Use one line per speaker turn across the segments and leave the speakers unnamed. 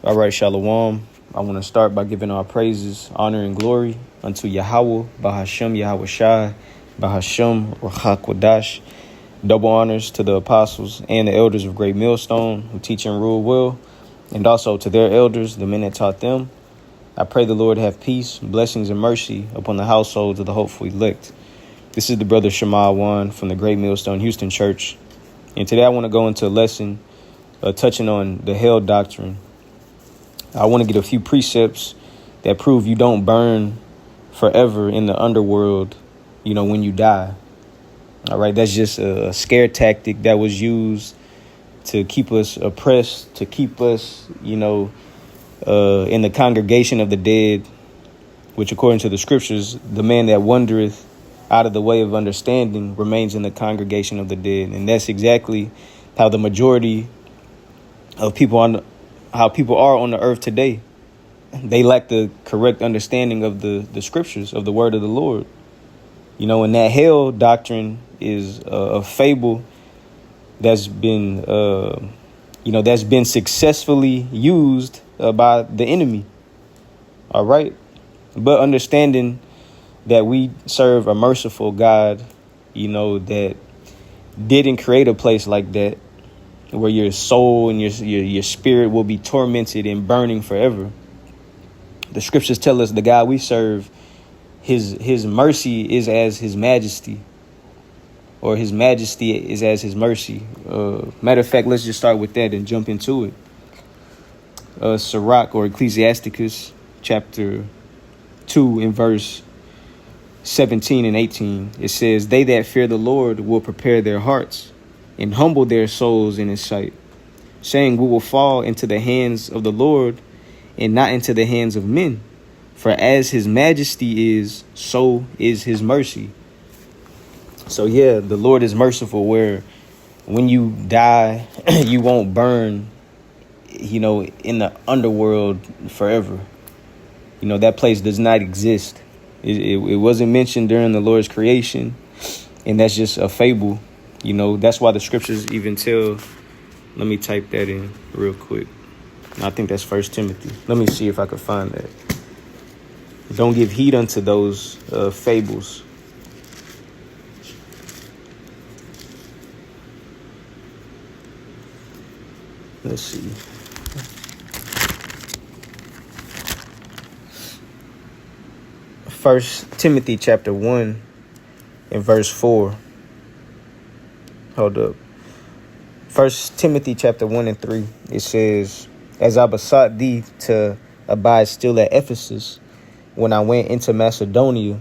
All right, Shalom. I want to start by giving our praises, honor, and glory unto Yahweh, Bahashem Yahweh Shai, Bahashem Rachakwadash. Double honors to the apostles and the elders of Great Millstone who teach and rule well, and also to their elders, the men that taught them. I pray the Lord have peace, blessings, and mercy upon the households of the hopeful elect. This is the brother Shema Wan from the Great Millstone Houston Church. And today I want to go into a lesson touching on the hell doctrine. I want to get a few precepts that prove you don't burn forever in the underworld, when you die. All right, that's just a scare tactic that was used to keep us oppressed, to keep us, in the congregation of the dead, which according to the scriptures, the man that wandereth out of the way of understanding remains in the congregation of the dead. And that's exactly how the majority of people are on the earth today. They lack the correct understanding of the scriptures, of the word of the Lord. And that hell doctrine is a fable that's been, successfully used by the enemy. All right. But understanding that we serve a merciful God, that didn't create a place like that, where your soul and your spirit will be tormented and burning forever. The scriptures tell us the God we serve, his mercy is as his majesty, or his majesty is as his mercy. Matter of fact, let's just start with that and jump into it. Sirach, or Ecclesiasticus, chapter 2 in verse 17 and 18. It says, "They that fear the Lord will prepare their hearts and humble their souls in his sight, saying, we will fall into the hands of the Lord and not into the hands of men. For as his majesty is, so is his mercy." So yeah, the Lord is merciful, where when you die, you won't burn, in the underworld forever. That place does not exist. It wasn't mentioned during the Lord's creation, and that's just a fable. That's why the scriptures even tell, let me type that in real quick. I think that's 1 Timothy. Let me see if I can find that. Don't give heed unto those fables. Let's see. 1 Timothy chapter 1 and verse 4. Hold up. 1 Timothy chapter 1 and 3. It says, "As I besought thee to abide still at Ephesus, when I went into Macedonia,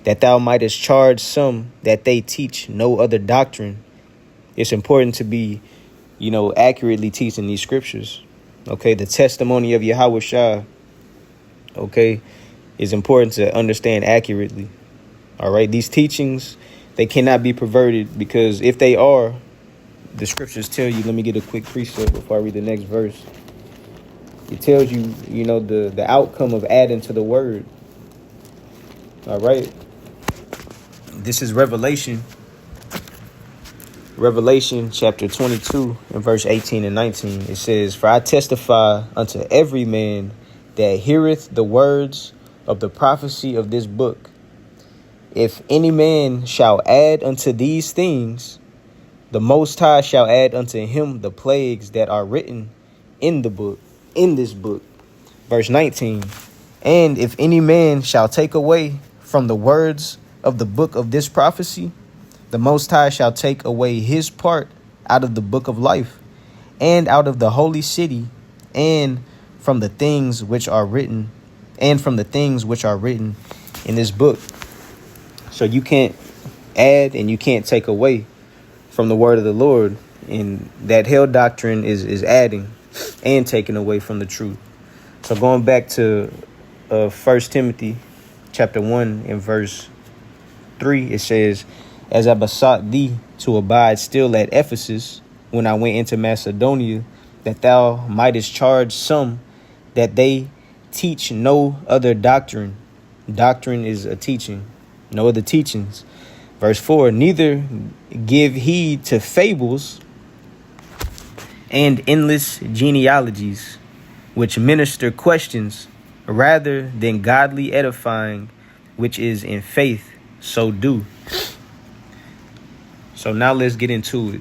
that thou mightest charge some that they teach no other doctrine." It's important to be, accurately teaching these scriptures. Okay, the testimony of Yahweh Shai, is important to understand accurately. All right, these teachings, they cannot be perverted, because if they are, the scriptures tell you, let me get a quick precept before I read the next verse. It tells you, the outcome of adding to the word. All right. This is Revelation chapter 22 and verse 18 and 19. It says, "For I testify unto every man that heareth the words of the prophecy of this book. If any man shall add unto these things, the Most High shall add unto him the plagues that are written in this book. Verse 19. "And if any man shall take away from the words of the book of this prophecy, the Most High shall take away his part out of the book of life, and out of the holy city, and from the things which are written in this book." So you can't add and you can't take away from the word of the Lord. And that hell doctrine is adding and taking away from the truth. So going back to 1 Timothy chapter 1 and verse 3, it says, "As I besought thee to abide still at Ephesus, when I went into Macedonia, that thou mightest charge some that they teach no other doctrine." Doctrine is a teaching, no other teachings. Verse 4, "Neither give heed to fables and endless genealogies, which minister questions, rather than godly edifying, which is in faith, so do. So now let's get into it.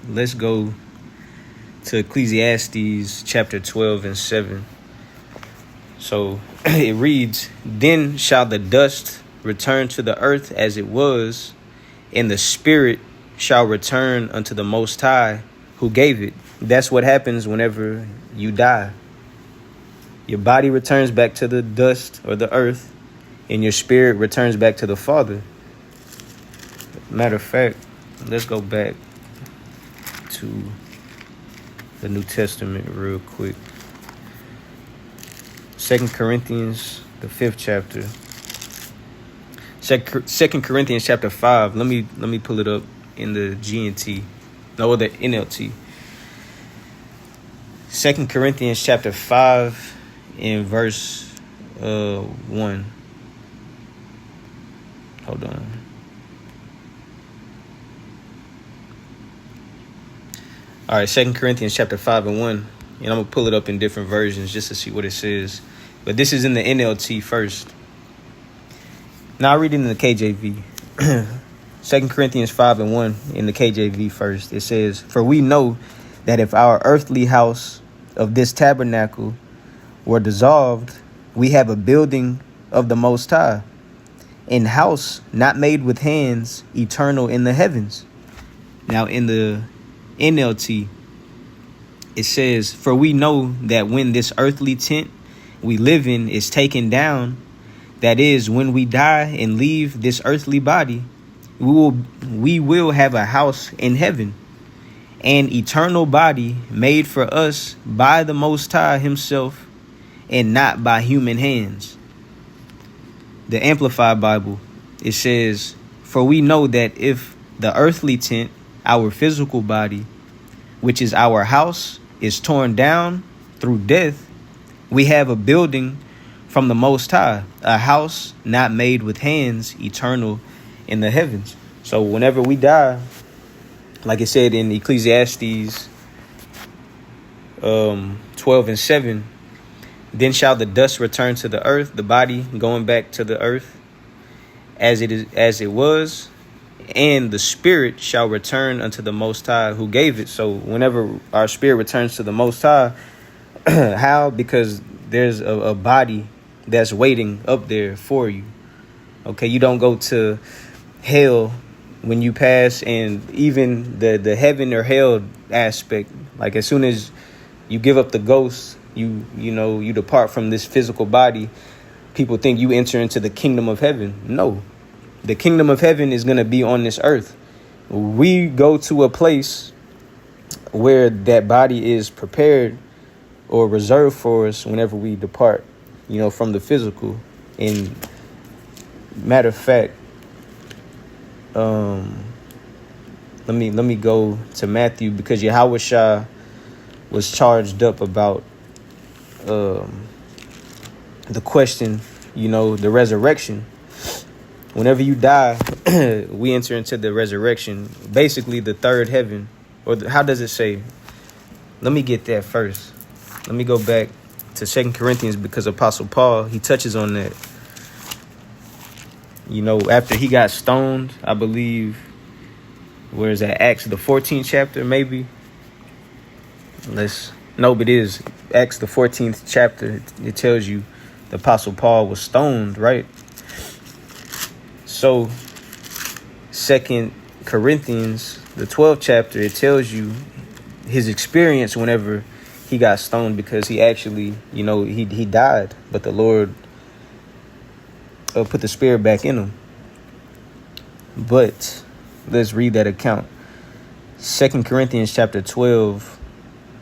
Let's go to Ecclesiastes chapter 12 and 7. So it reads, "Then shall the dust return to the earth as it was, and the spirit shall return unto the Most High who gave it." That's what happens whenever you die. Your body returns back to the dust or the earth, and your spirit returns back to the Father. Matter of fact, let's go back to the New Testament real quick. 2 Corinthians, the 5th chapter. 2 Corinthians chapter 5. Let me pull it up in the GNT. No, the NLT. 2 Corinthians chapter 5 in verse 1. Hold on. All right, 2 Corinthians chapter 5 and 1. And I'm going to pull it up in different versions just to see what it says. But this is in the NLT first. Now I read it in the KJV. 2 Corinthians 5 and 1 in the KJV first. It says, "For we know that if our earthly house of this tabernacle were dissolved, we have a building of the Most High, an house not made with hands, eternal in the heavens." Now in the NLT, it says, "For we know that when this earthly tent we live in is taken down, that is, when we die and leave this earthly body, we will have a house in heaven, an eternal body made for us by the Most High himself, and not by human hands." The Amplified Bible, it says, "For we know that if the earthly tent, our physical body, which is our house, is torn down through death, we have a building from the Most High, a house not made with hands, eternal in the heavens." So whenever we die, like it said in Ecclesiastes 12 and 7, "Then shall the dust return to the earth," the body going back to the earth as it was, "and the spirit shall return unto the Most High who gave it." So whenever our spirit returns to the Most High, how? Because there's a body that's waiting up there for you. Okay, you don't go to hell when you pass, and even the heaven or hell aspect, like as soon as you give up the ghost, you depart from this physical body, people think you enter into the kingdom of heaven. No, the kingdom of heaven is going to be on this earth. We go to a place where that body is prepared or reserved for us whenever we depart, from the physical. And matter of fact, let me go to Matthew, because Yahweh Shah was charged up about the question, the resurrection. Whenever you die, we enter into the resurrection, basically the third heaven. Or how does it say? Let me get that first. Let me go back to 2 Corinthians, because Apostle Paul, he touches on that. After he got stoned, I believe, where is that? Acts, the 14th chapter, maybe? But it is Acts, the 14th chapter. It tells you the Apostle Paul was stoned, right? So 2 Corinthians, the 12th chapter, it tells you his experience whenever he got stoned, because he actually, he died, but the Lord put the spirit back in him. But let's read that account. 2 Corinthians chapter 12,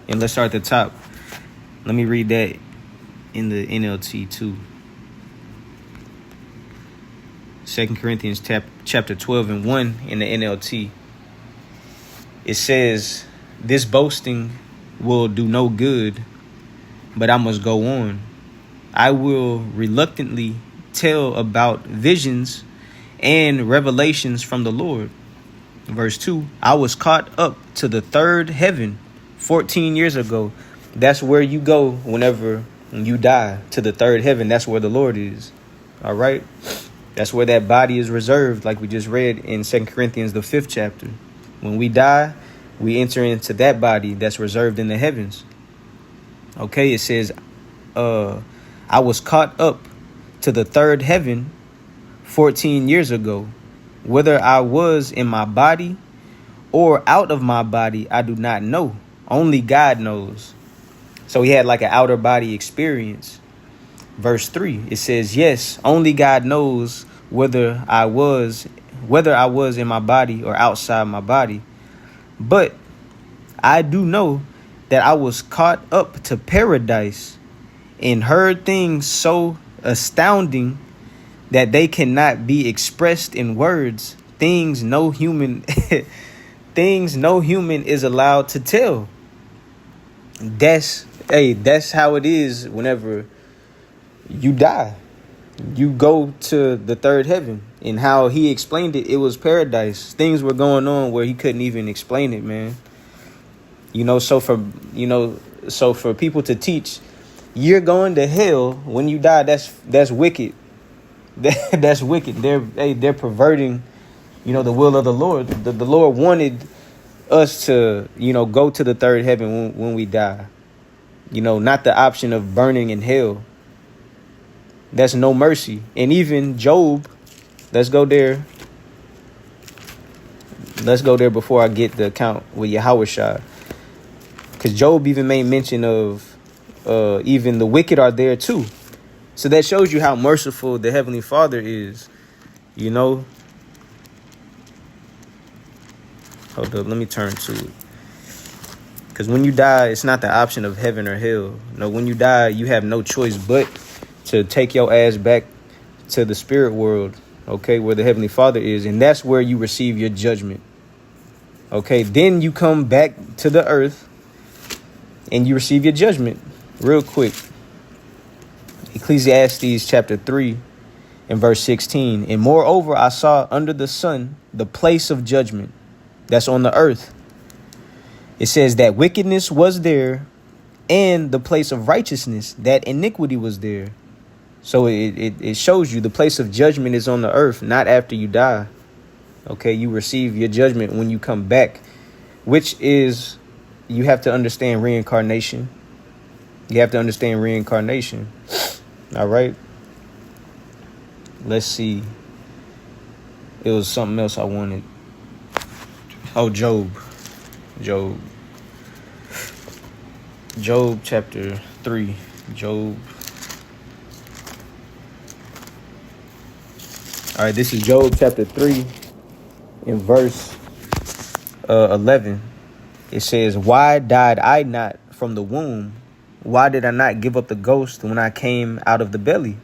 and let's start at the top. Let me read that in the NLT too. 2 Corinthians chapter 12 and 1 in the NLT. It says, "This boasting will do no good, but I must go on. I will reluctantly tell about visions and revelations from the Lord." Verse 2, "I was caught up to the third heaven. 14 years ago. That's where you go whenever you die, to the third heaven. That's where the Lord is. All right. That's where that body is reserved, like we just read in 2 Corinthians, the 5th chapter. When we die, we enter into that body that's reserved in the heavens. Okay, it says, I was caught up to the third heaven 14 years ago. Whether I was in my body or out of my body, I do not know. Only God knows. So he had like an outer body experience. Verse 3, it says, yes, only God knows whether I was in my body or outside my body. But I do know that I was caught up to paradise and heard things so astounding that they cannot be expressed in words, things no human is allowed to tell. That's how it is whenever you die. You go to the third heaven. And how he explained it, it was paradise. Things were going on where he couldn't even explain it, man. So for people to teach you're going to hell when you die, that's wicked. That's wicked. They're perverting, the will of the Lord. The Lord wanted us to, go to the third heaven when we die. Not the option of burning in hell. That's no mercy. And even Job, let's go there before I get the account with Yahushua. Because Job even made mention of even the wicked are there too. So that shows you how merciful the Heavenly Father is. Hold up, let me turn to it. Because when you die, it's not the option of heaven or hell. No, when you die, you have no choice but to take your ass back to the spirit world, okay, where the Heavenly Father is. And that's where you receive your judgment. Okay, then you come back to the earth and you receive your judgment. Real quick. Ecclesiastes chapter 3 and verse 16. And moreover, I saw under the sun the place of judgment that's on the earth. It says that wickedness was there, and the place of righteousness, that iniquity was there. So it shows you the place of judgment is on the earth, not after you die. Okay, you receive your judgment when you come back, which is, you have to understand reincarnation. You have to understand reincarnation. All right. Let's see. It was something else I wanted. Oh, Job chapter 3. Job. All right, this is Job chapter 3 in verse 11. It says, why died I not from the womb? Why did I not give up the ghost when I came out of the belly?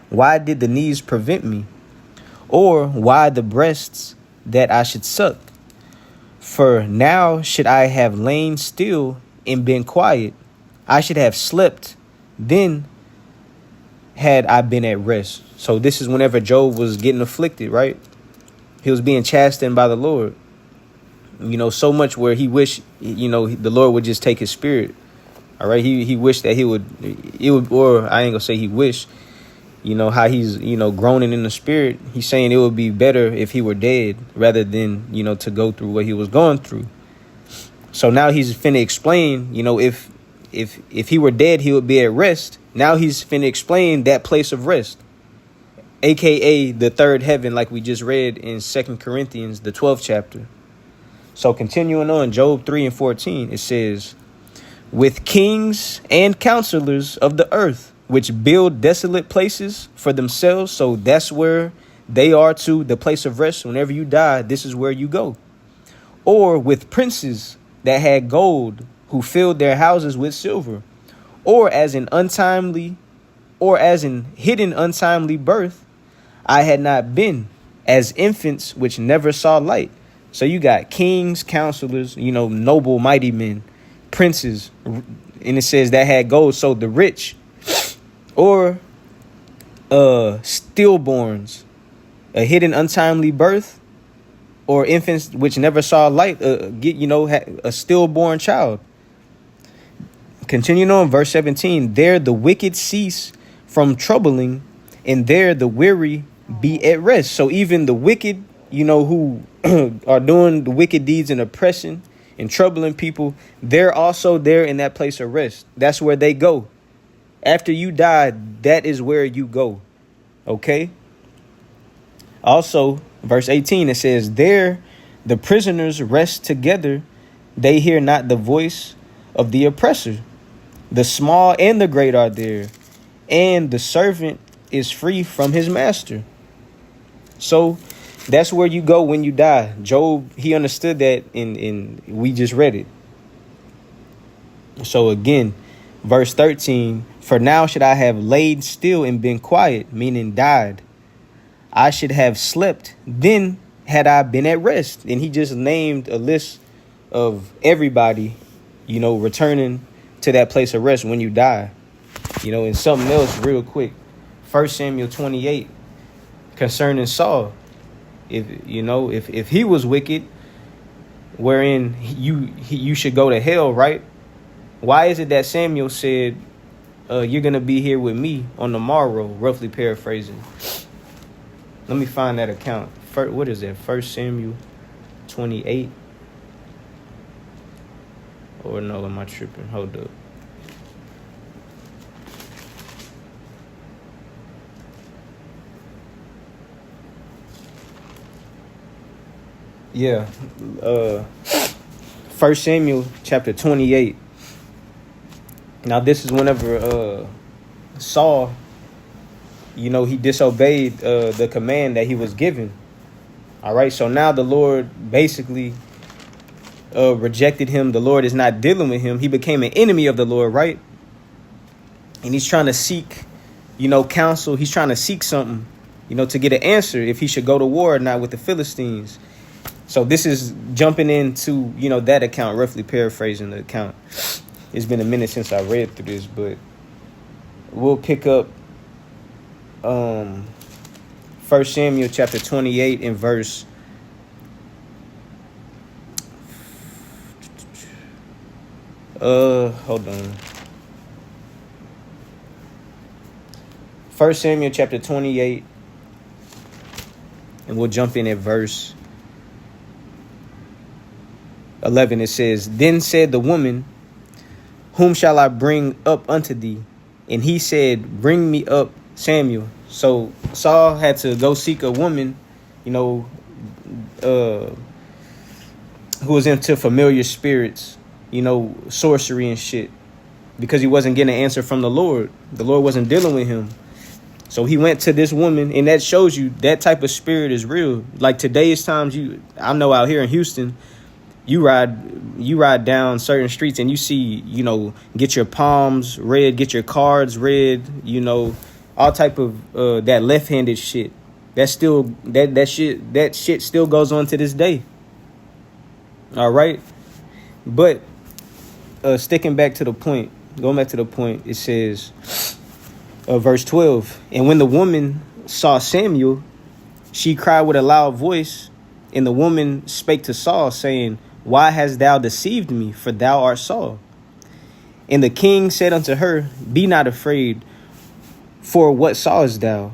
Why did the knees prevent me? Or why the breasts that I should suck? For now should I have lain still and been quiet. I should have slept, then had I been at rest. So this is whenever Job was getting afflicted, right? He was being chastened by the Lord. So much where he wished, the Lord would just take his spirit. All right. He wished that it would, or I ain't gonna say he wished, how he's, groaning in the spirit. He's saying it would be better if he were dead rather than, to go through what he was going through. So now he's finna explain, if he were dead, he would be at rest. Now he's finna explain that place of rest, aka the third heaven, like we just read in 2 Corinthians, the 12th chapter. So continuing on, Job 3 and 14, it says, with kings and counselors of the earth, which build desolate places for themselves. So that's where they are too, the place of rest. Whenever you die, this is where you go. Or with princes that had gold, who filled their houses with silver. Or as in hidden untimely birth, I had not been, as infants which never saw light. So you got kings, counselors, noble, mighty men, princes, and it says that had gold. So the rich, or stillborns, a hidden untimely birth, or infants which never saw light, get a stillborn child. Continuing on, verse 17, there the wicked cease from troubling, and there the weary be at rest. So even the wicked, who are doing the wicked deeds and oppressing and troubling people, they're also there in that place of rest. That's where they go. After you die, that is where you go. Okay? Also, verse 18, it says, there the prisoners rest together. They hear not the voice of the oppressor. The small and the great are there, and the servant is free from his master. So that's where you go when you die. Job, he understood that, and we just read it. So again, verse 13, for now should I have laid still and been quiet, meaning died. I should have slept, then had I been at rest. And he just named a list of everybody, returning to that place of rest when you die. And something else real quick. 1 Samuel 28 concerning Saul. If he was wicked, wherein you should go to hell, right? Why is it that Samuel said, you're going to be here with me on the morrow, roughly paraphrasing? Let me find that account. What is that? 1 Samuel 28. Or no, am I tripping? Hold up. Yeah. 1 Samuel chapter 28. Now this is whenever Saul, he disobeyed the command that he was given. All right. So now the Lord basically rejected him. The Lord is not dealing with him. He became an enemy of the Lord, right? And he's trying to seek, counsel. He's trying to seek something, to get an answer if he should go to war or not with the Philistines. So this is jumping into, that account, roughly paraphrasing the account. It's been a minute since I read through this, but we'll pick up 1 Samuel chapter 28 and verse hold on. 1 Samuel chapter 28, and we'll jump in at verse 11. It says, then said the woman, whom shall I bring up unto thee? And he said, bring me up Samuel. So Saul had to go seek a woman, who was into familiar spirits, sorcery and shit, because he wasn't getting an answer from the Lord. The Lord wasn't dealing with him. So he went to this woman, and that shows you that type of spirit is real. Like today's times, I know out here in Houston, you ride down certain streets and you see, get your palms read, get your cards read, all type of that left-handed shit. That still that shit still goes on to this day. All right. But going back to the point, it says, verse 12, and when the woman saw Samuel, she cried with a loud voice, and the woman spake to Saul, saying, why hast thou deceived me? For thou art Saul. And the king said unto her, be not afraid, for what sawest thou?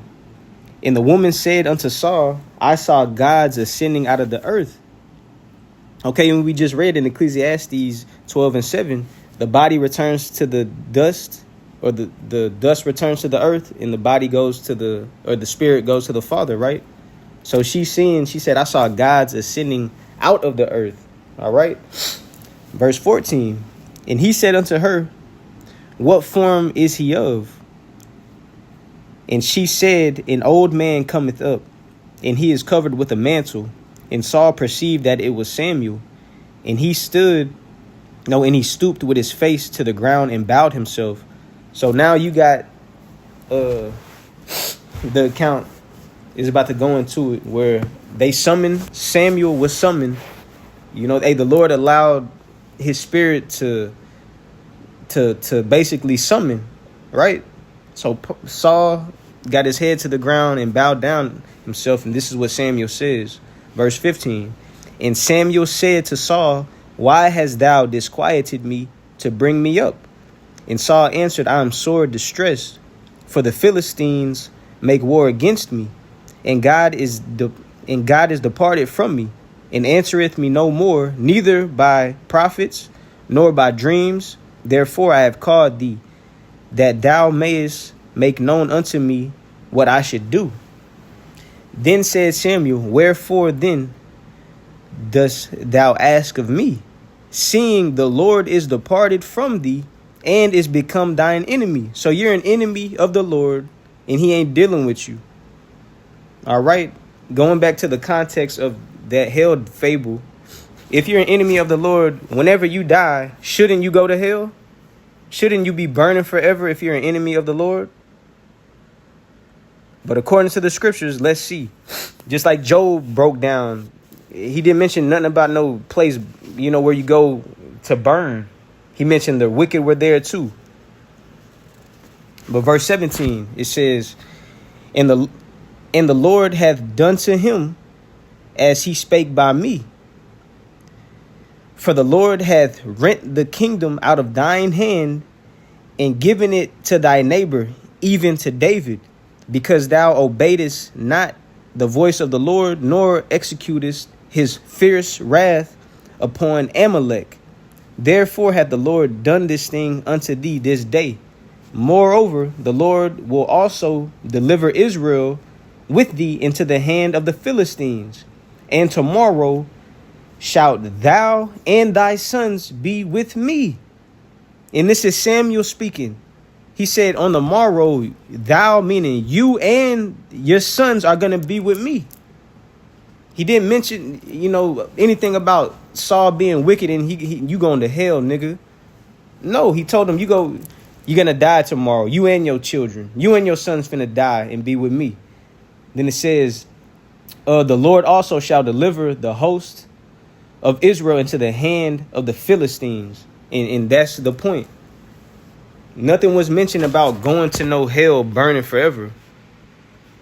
And the woman said unto Saul, I saw gods ascending out of the earth. Okay, and we just read in Ecclesiastes 12 and 7, the body returns to the dust, or the dust returns to the earth, and the body goes to the spirit goes to the Father, right? So she said, I saw gods ascending out of the earth. All right. Verse 14. And he said unto her, what form is he of? And she said, an old man cometh up, and he is covered with a mantle. And Saul perceived that it was Samuel. And he stooped with his face to the ground and bowed himself. So now you got the account is about to go into it where Samuel was summoned. The Lord allowed his spirit to basically summon, right? So Saul got his head to the ground and bowed down himself. And this is what Samuel says, verse 15. And Samuel said to Saul, why hast thou disquieted me to bring me up? And Saul answered, I am sore distressed, for the Philistines make war against me, and God is departed from me, and answereth me no more, neither by prophets nor by dreams. Therefore I have called thee, that thou mayest make known unto me what I should do. Then said Samuel, wherefore then dost thou ask of me, seeing the Lord is departed from thee, and is become thine enemy? So you're an enemy of the Lord, and he ain't dealing with you. All right. Going back to the context of that hell fable, if you're an enemy of the Lord, whenever you die, shouldn't you go to hell? Shouldn't you be burning forever if you're an enemy of the Lord? But according to the scriptures, let's see. Just like Job broke down, he didn't mention nothing about no place, where you go to burn. He mentioned the wicked were there too. But verse 17, it says, And the Lord hath done to him as he spake by me. For the Lord hath rent the kingdom out of thine hand, and given it to thy neighbor, even to David, because thou obeyedest not the voice of the Lord, nor executest his fierce wrath upon Amalek. Therefore hath the Lord done this thing unto thee this day. Moreover, the Lord will also deliver Israel with thee into the hand of the Philistines. And tomorrow shalt thou and thy sons be with me. And this is Samuel speaking. He said, on the morrow, thou, meaning you and your sons, are going to be with me. He didn't mention, anything about Saul being wicked and you going to hell, nigga. No, he told him, you're going to die tomorrow. You and your children. You and your sons finna die and be with me. Then it says, the Lord also shall deliver the host of Israel into the hand of the Philistines. And that's the point. Nothing was mentioned about going to no hell, burning forever.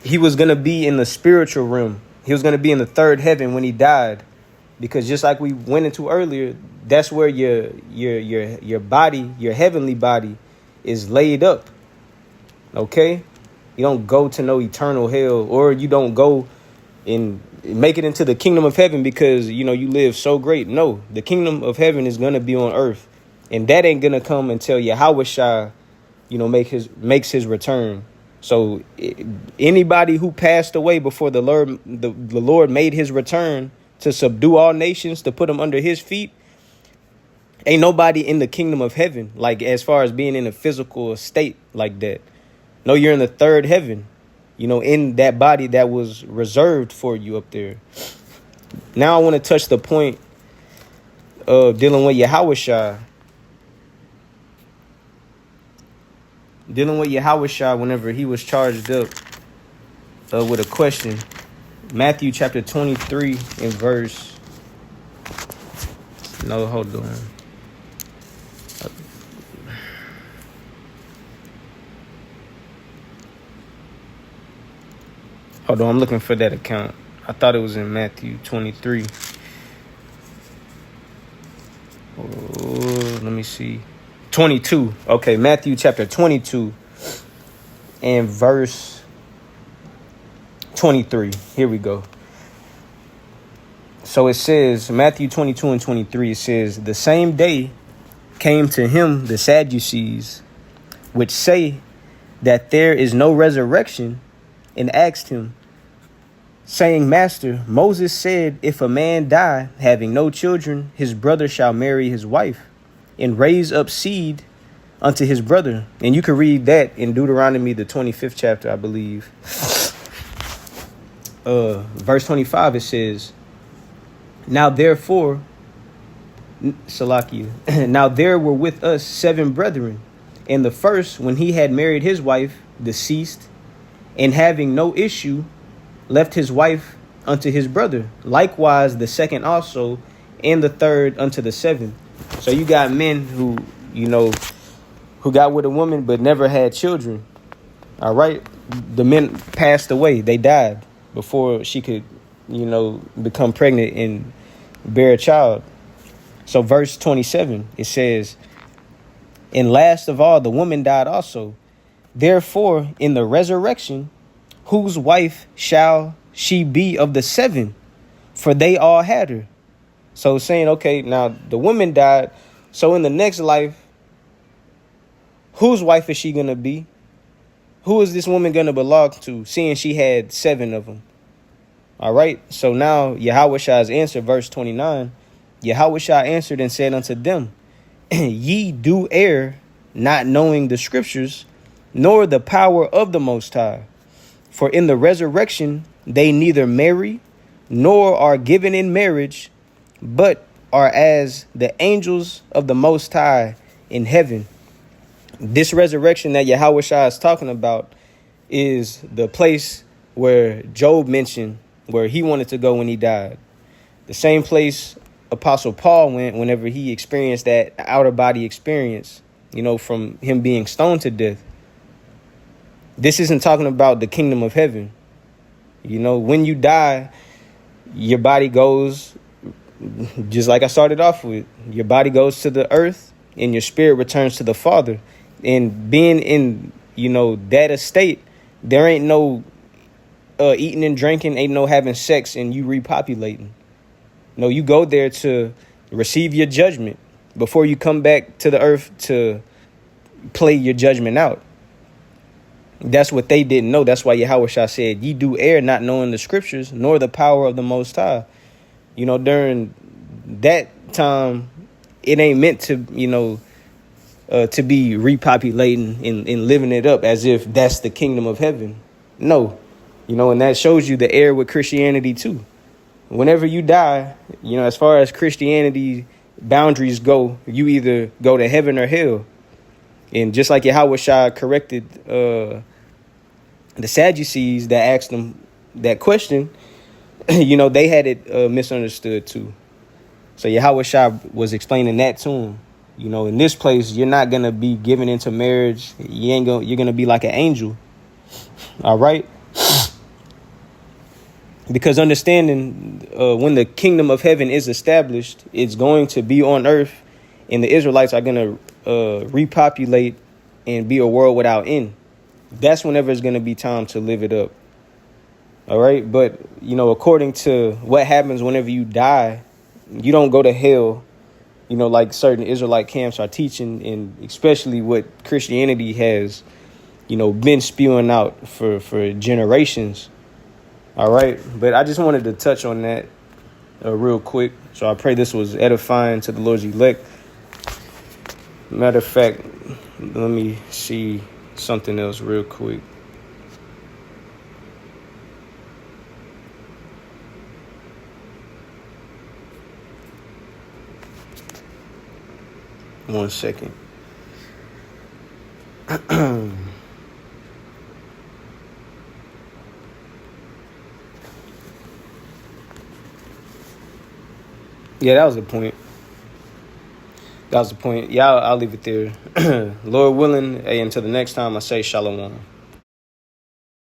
He was going to be in the spiritual realm. He was going to be in the third heaven when he died. Because just like we went into earlier, that's where your body, your heavenly body, is laid up. Okay? You don't go to no eternal hell, or you don't go and make it into the kingdom of heaven because, you live so great. No, the kingdom of heaven is going to be on earth. And that ain't going to come until Yahweh makes his return. So anybody who passed away before the Lord made his return to subdue all nations, to put them under his feet, ain't nobody in the kingdom of heaven, like as far as being in a physical state like that. No, you're in the third heaven, in that body that was reserved for you up there. Now I want to touch the point of dealing with Yahushua. Dealing with Yahushua whenever he was charged up with a question. Matthew chapter 23 and verse. No, hold on. Hold on, I'm looking for that account. I thought it was in Matthew 23. Oh, let me see. 22. Okay, Matthew chapter 22 and verse 23. Here we go. So it says, Matthew 22 and 23, it says, the same day came to him the Sadducees, which say that there is no resurrection, and asked him, saying, Master, Moses said, if a man die, having no children, his brother shall marry his wife, and raise up seed unto his brother. And you can read that in Deuteronomy, the 25th chapter, I believe. Verse 25, it says, now therefore, Salakia, now there were with us 7 brethren, and the first, when he had married his wife, deceased, and having no issue, left his wife unto his brother. Likewise, the second also, and the third unto the seventh. So you got men who, who got with a woman but never had children. All right. The men passed away. They died before she could, become pregnant and bear a child. So verse 27, it says, And last of all, the woman died also. Therefore, in the resurrection, whose wife shall she be of the seven? For they all had her. So saying, okay, now the woman died. So in the next life, whose wife is she going to be? Who is this woman going to belong to, seeing she had seven of them? All right. So now Yahushua answered, verse 29. Yahushua answered and said unto them, ye do err, not knowing the scriptures, nor the power of the Most High. For in the resurrection they neither marry, nor are given in marriage, but are as the angels of the Most High in heaven. This resurrection that Yahushua is talking about is the place where Job mentioned where he wanted to go when he died. The same place Apostle Paul went whenever he experienced that outer body experience, from him being stoned to death. This isn't talking about the kingdom of heaven. When you die, your body goes, just like I started off with, your body goes to the earth and your spirit returns to the Father. And being in, that estate, there ain't no eating and drinking, ain't no having sex and you repopulating. No, you go there to receive your judgment before you come back to the earth to play your judgment out. That's what they didn't know. That's why Yahushua said, ye do err, not knowing the scriptures, nor the power of the Most High. During that time, it ain't meant to, to be repopulating and living it up as if that's the kingdom of heaven. No, and that shows you the error with Christianity too. Whenever you die, as far as Christianity boundaries go, you either go to heaven or hell. And just like Yahushua corrected the Sadducees that asked them that question, they had it misunderstood too. So Yahushua was explaining that to them. In this place, you're not going to be given into marriage. You're going to be like an angel. All right. Because understanding when the kingdom of heaven is established, it's going to be on earth, and the Israelites are going to repopulate and be a world without end. That's whenever it's going to be time to live it up. All right. But, according to what happens whenever you die, you don't go to hell, like certain Israelite camps are teaching, and especially what Christianity has, been spewing out for generations. All right. But I just wanted to touch on that real quick. So I pray this was edifying to the Lord's elect. Matter of fact, let me see something else real quick. One second. Yeah, that was the point. Yeah, I'll leave it there. Lord willing, hey, until the next time, I say shalom.